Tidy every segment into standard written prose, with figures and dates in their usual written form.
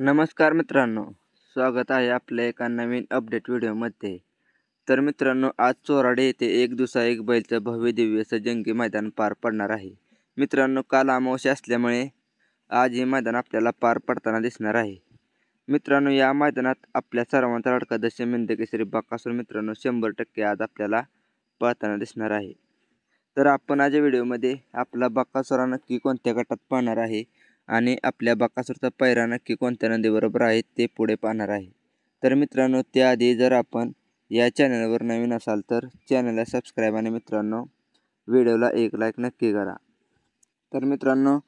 नमस्कार मित्रांनो, स्वागत आहे आपल्या एका नवीन अपडेट व्हिडिओमध्ये। तर मित्रांनो, आज चोराडे येथे एक दुसरा एक बैलचं भव्य दिव्य असं जंगी मैदान पार पडणार आहे। मित्रांनो, काल अमावस्या असल्यामुळे आज हे मैदान आपल्याला पार पडताना दिसणार आहे। मित्रांनो, या मैदानात आपल्या सर्वांचा लाडका दशम हिंद केसरी बकासूर मित्रांनो 100% आज आपल्याला पळताना दिसणार आहे। तर आपण आज या व्हिडिओमध्ये आपला बकासूर नक्की कोणत्या गटात पळणार आहे आणि आपल्या बकासूरचा पैरा नक्की कोणत्या नंदीबरोबर आहे ते पुढे पाहणार आहे। तर मित्रांनो, त्याआधी जर आपण या चॅनलवर नवीन असाल तर चॅनलला सबस्क्राईब आणि मित्रांनो व्हिडिओला एक लाईक नक्की करा। तर मित्रांनो,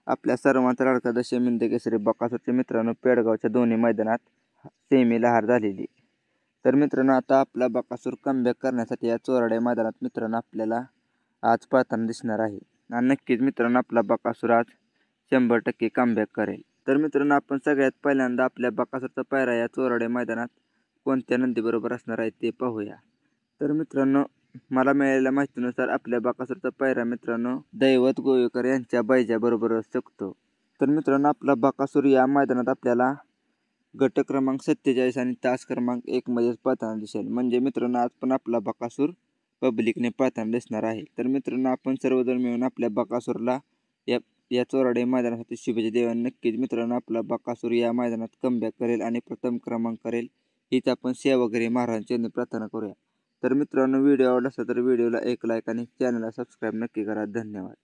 आपल्या सर्वांचा लाडका दशम हिंद केसरी बकासूरचे मित्रांनो पेडगावच्या दोन्ही मैदानात सेमीला हार झालेली। तर मित्रांनो, आता आपला बकासूर कमबॅक करण्यासाठी या चोराडे मैदानात मित्रांनो आपल्याला आज पळताना दिसणार आहे आणि नक्कीच मित्रांनो आपला बकासूर आज 100% कमबॅक करेल। तर मित्रांनो, आपण सगळ्यात पहिल्यांदा आपल्या बकासूरचा पैरा या चोराडे मैदानात कोणत्या नंदीबरोबर असणार आहे ते पाहूया। तर मित्रांनो, मला मिळालेल्या माहितीनुसार आपल्या बकासूरचा पैरा मित्रांनो दैवत गोवेकर यांच्या बैजाबरोबर असू शकतो। तर मित्रांनो, आपला बकासूर या मैदानात आपल्याला गट क्रमांक 47 आणि तास क्रमांक 1 मध्येच पळताना दिसेल। म्हणजे मित्रांनो, आज पण आपला बकासूर पब्लिकने पळताना दिसणार आहे। तर मित्रांनो, आपण सर्वजण मिळून आपल्या बकासूरला या चोराडे मैदानासाठी शुभेच्छा देऊया। नक्कीच मित्रांनो, आपला बकासूर या मैदानात कमबॅक करेल आणि प्रथम क्रमांक करेल हीच आपण सेवागिरी महाराजांची प्रार्थना करूया। तर मित्रांनो, व्हिडिओ आवडला असेल तर व्हिडिओला एक लाईक आणि चॅनलला सबस्क्राईब नक्की करा। धन्यवाद।